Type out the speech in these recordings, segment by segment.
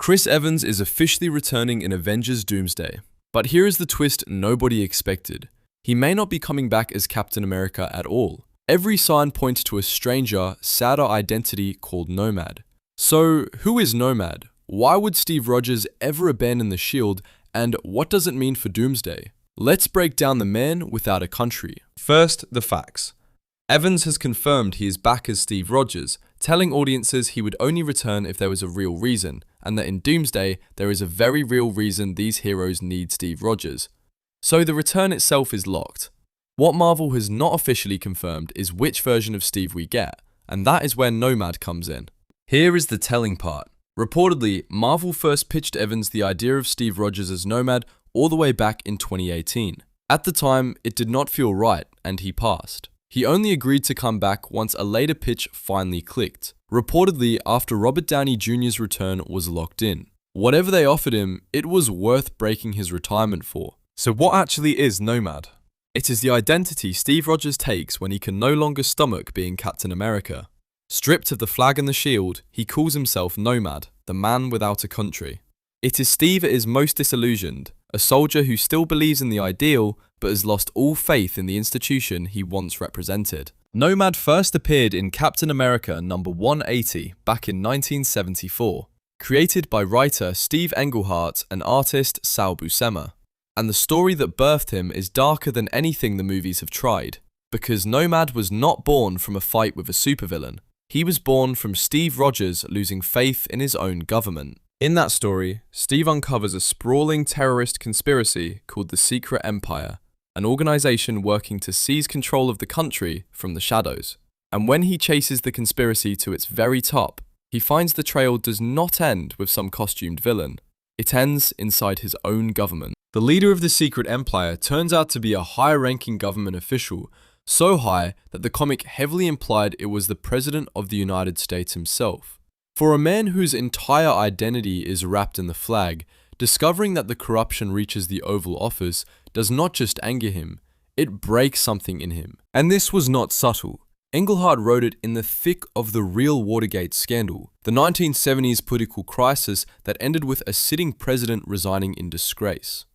Chris Evans is officially returning in Avengers Doomsday. But here is the twist nobody expected. He may not be coming back as Captain America at all. Every sign points to a stranger, sadder identity called Nomad. So, who is Nomad? Why would Steve Rogers ever abandon the shield, and what does it mean for Doomsday? Let's break down the man without a country. First, the facts. Evans has confirmed he is back as Steve Rogers, telling audiences he would only return if there was a real reason, and that in Doomsday, there is a very real reason these heroes need Steve Rogers. So the return itself is locked. What Marvel has not officially confirmed is which version of Steve we get, and that is where Nomad comes in. Here is the telling part. Reportedly, Marvel first pitched Evans the idea of Steve Rogers as Nomad all the way back in 2018. At the time, it did not feel right, and he passed. He only agreed to come back once a later pitch finally clicked, reportedly after Robert Downey Jr.'s return was locked in. Whatever they offered him, it was worth breaking his retirement for. So what actually is Nomad? It is the identity Steve Rogers takes when he can no longer stomach being Captain America. Stripped of the flag and the shield, he calls himself Nomad, the man without a country. It is Steve at his most disillusioned, a soldier who still believes in the ideal, but has lost all faith in the institution he once represented. Nomad first appeared in Captain America number 180 back in 1974, created by writer Steve Englehart and artist Sal Buscema. And the story that birthed him is darker than anything the movies have tried, because Nomad was not born from a fight with a supervillain. He was born from Steve Rogers losing faith in his own government. In that story, Steve uncovers a sprawling terrorist conspiracy called the Secret Empire, an organization working to seize control of the country from the shadows. And when he chases the conspiracy to its very top, he finds the trail does not end with some costumed villain. It ends inside his own government. The leader of the Secret Empire turns out to be a high-ranking government official, so high that the comic heavily implied it was the President of the United States himself. For a man whose entire identity is wrapped in the flag, discovering that the corruption reaches the Oval Office does not just anger him, it breaks something in him. And this was not subtle. Englehart wrote it in the thick of the real Watergate scandal, the 1970s political crisis that ended with a sitting president resigning in disgrace.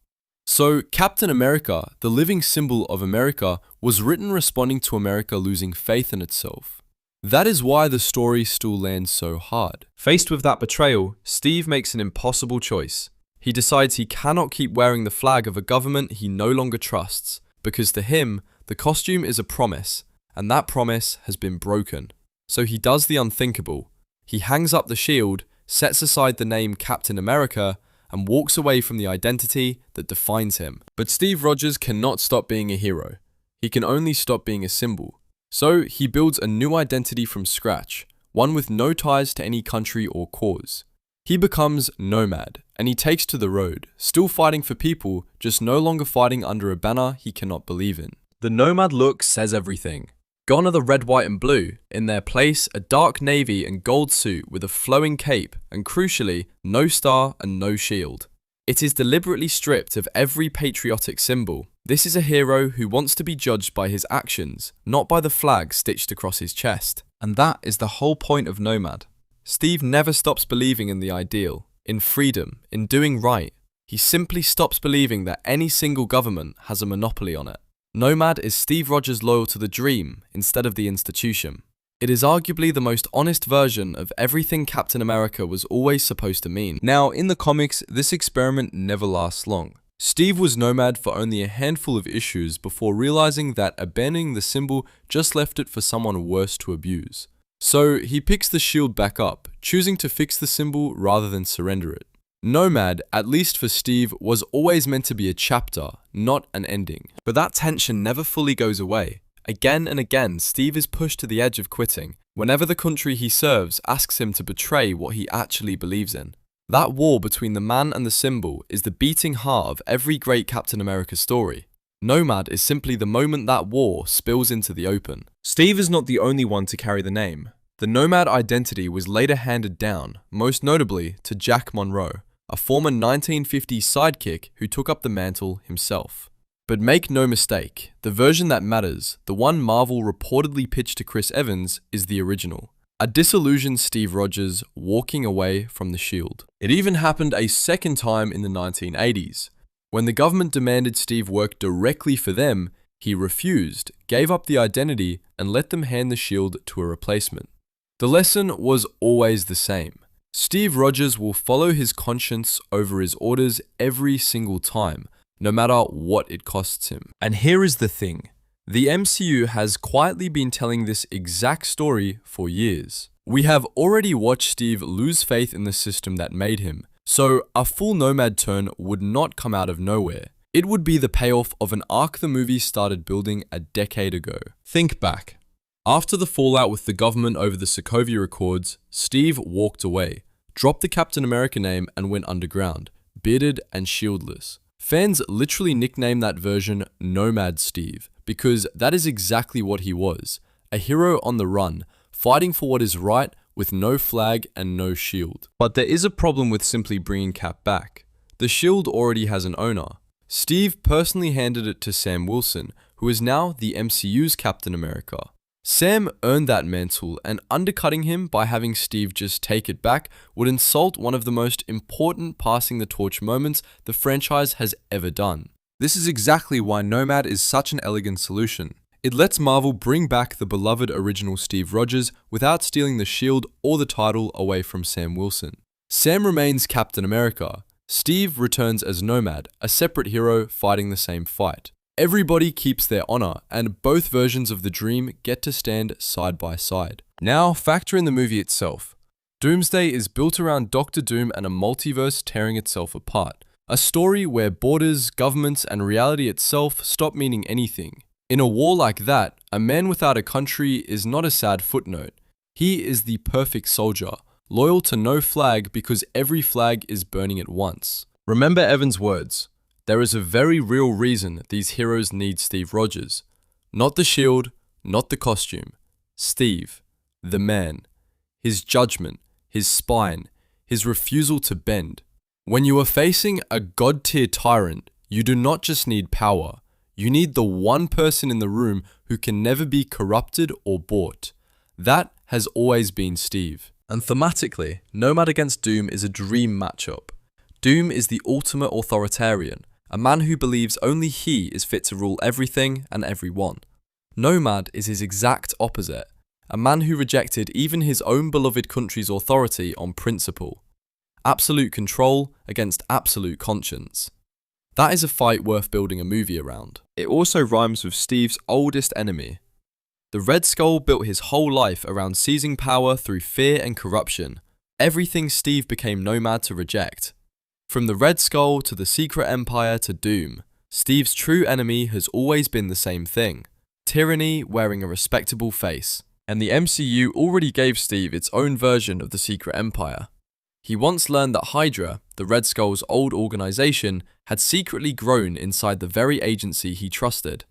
So, Captain America, the living symbol of America, was written responding to America losing faith in itself. That is why the story still lands so hard. Faced with that betrayal, Steve makes an impossible choice. He decides he cannot keep wearing the flag of a government he no longer trusts, because to him, the costume is a promise, and that promise has been broken. So he does the unthinkable. He hangs up the shield, sets aside the name Captain America, and walks away from the identity that defines him. But Steve Rogers cannot stop being a hero. He can only stop being a symbol. So he builds a new identity from scratch, one with no ties to any country or cause. He becomes Nomad, and he takes to the road, still fighting for people, just no longer fighting under a banner he cannot believe in. The Nomad look says everything. Gone are the red, white and blue. In their place, a dark navy and gold suit with a flowing cape, and crucially, no star and no shield. It is deliberately stripped of every patriotic symbol. This is a hero who wants to be judged by his actions, not by the flag stitched across his chest. And that is the whole point of Nomad. Steve never stops believing in the ideal, in freedom, in doing right. He simply stops believing that any single government has a monopoly on it. Nomad is Steve Rogers loyal to the dream instead of the institution. It is arguably the most honest version of everything Captain America was always supposed to mean. Now, in the comics, this experiment never lasts long. Steve was Nomad for only a handful of issues before realizing that abandoning the symbol just left it for someone worse to abuse. So he picks the shield back up, choosing to fix the symbol rather than surrender it. Nomad, at least for Steve, was always meant to be a chapter, not an ending. But that tension never fully goes away. Again and again, Steve is pushed to the edge of quitting whenever the country he serves asks him to betray what he actually believes in. That war between the man and the symbol is the beating heart of every great Captain America story. Nomad is simply the moment that war spills into the open. Steve is not the only one to carry the name. The Nomad identity was later handed down, most notably to Jack Monroe, a former 1950s sidekick who took up the mantle himself. But make no mistake, the version that matters, the one Marvel reportedly pitched to Chris Evans, is the original. a disillusioned Steve Rogers walking away from the Shield. It even happened a second time in the 1980s. When the government demanded Steve work directly for them, he refused, gave up the identity, and let them hand the Shield to a replacement. The lesson was always the same. Steve Rogers will follow his conscience over his orders every single time, no matter what it costs him. And here is the thing. The MCU has quietly been telling this exact story for years. We have already watched Steve lose faith in the system that made him, so a full Nomad turn would not come out of nowhere. It would be the payoff of an arc the movie started building a decade ago. Think back. After the fallout with the government over the Sokovia Accords, Steve walked away, dropped the Captain America name and went underground, bearded and shieldless. Fans literally nicknamed that version Nomad Steve, because that is exactly what he was, a hero on the run, fighting for what is right with no flag and no shield. But there is a problem with simply bringing Cap back. The shield already has an owner. Steve personally handed it to Sam Wilson, who is now the MCU's Captain America. Sam earned that mantle, and undercutting him by having Steve just take it back would insult one of the most important passing the torch moments the franchise has ever done. This is exactly why Nomad is such an elegant solution. It lets Marvel bring back the beloved original Steve Rogers without stealing the shield or the title away from Sam Wilson. Sam remains Captain America. Steve returns as Nomad, a separate hero fighting the same fight. Everybody keeps their honor, and both versions of the dream get to stand side by side. Now, factor in the movie itself. Doomsday is built around Doctor Doom and a multiverse tearing itself apart. A story where borders, governments, and reality itself stop meaning anything. In a war like that, a man without a country is not a sad footnote. He is the perfect soldier, loyal to no flag because every flag is burning at once. Remember Evan's words. There is a very real reason these heroes need Steve Rogers. Not the shield, not the costume. Steve, the man. His judgment, his spine, his refusal to bend. When you are facing a god-tier tyrant, you do not just need power. You need the one person in the room who can never be corrupted or bought. That has always been Steve. And thematically, Nomad against Doom is a dream matchup. Doom is the ultimate authoritarian, a man who believes only he is fit to rule everything and everyone. Nomad is his exact opposite, a man who rejected even his own beloved country's authority on principle. Absolute control against absolute conscience. That is a fight worth building a movie around. It also rhymes with Steve's oldest enemy. The Red Skull built his whole life around seizing power through fear and corruption. Everything Steve became Nomad to reject. From the Red Skull to the Secret Empire to Doom, Steve's true enemy has always been the same thing. Tyranny wearing a respectable face. And the MCU already gave Steve its own version of the Secret Empire. He once learned that Hydra, the Red Skull's old organization, had secretly grown inside the very agency he trusted.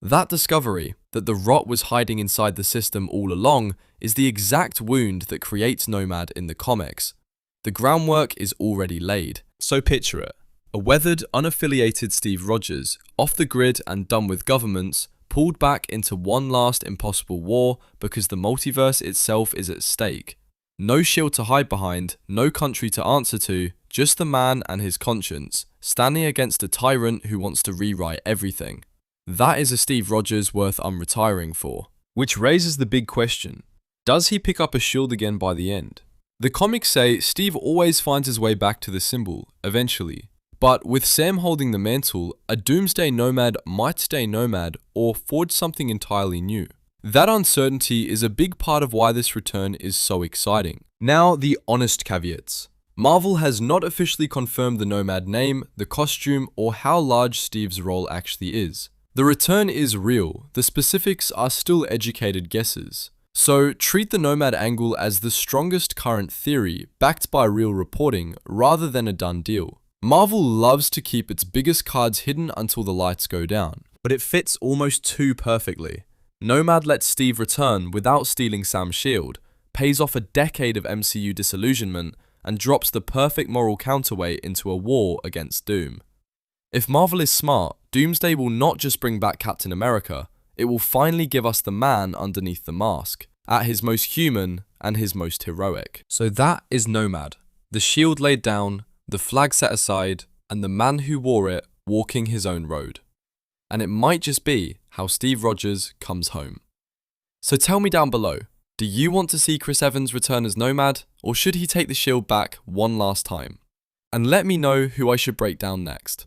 That discovery, that the rot was hiding inside the system all along, is the exact wound that creates Nomad in the comics. The groundwork is already laid. So picture it. A weathered, unaffiliated Steve Rogers, off the grid and done with governments, pulled back into one last impossible war because the multiverse itself is at stake. No shield to hide behind, no country to answer to, just the man and his conscience, standing against a tyrant who wants to rewrite everything. That is a Steve Rogers worth unretiring for. Which raises the big question. Does he pick up a shield again by the end? The comics say Steve always finds his way back to the symbol, eventually. But with Sam holding the mantle, a Doomsday Nomad might stay Nomad or forge something entirely new. That uncertainty is a big part of why this return is so exciting. Now, the honest caveats. Marvel has not officially confirmed the Nomad name, the costume, or how large Steve's role actually is. The return is real, the specifics are still educated guesses. So treat the Nomad angle as the strongest current theory, backed by real reporting, rather than a done deal. Marvel loves to keep its biggest cards hidden until the lights go down, but it fits almost too perfectly. Nomad lets Steve return without stealing Sam's shield, pays off a decade of MCU disillusionment, and drops the perfect moral counterweight into a war against Doom. If Marvel is smart, Doomsday will not just bring back Captain America, it will finally give us the man underneath the mask, at his most human and his most heroic. So that is Nomad. The shield laid down, the flag set aside, and the man who wore it walking his own road. And it might just be how Steve Rogers comes home. So tell me down below, do you want to see Chris Evans return as Nomad, or should he take the shield back one last time? And let me know who I should break down next.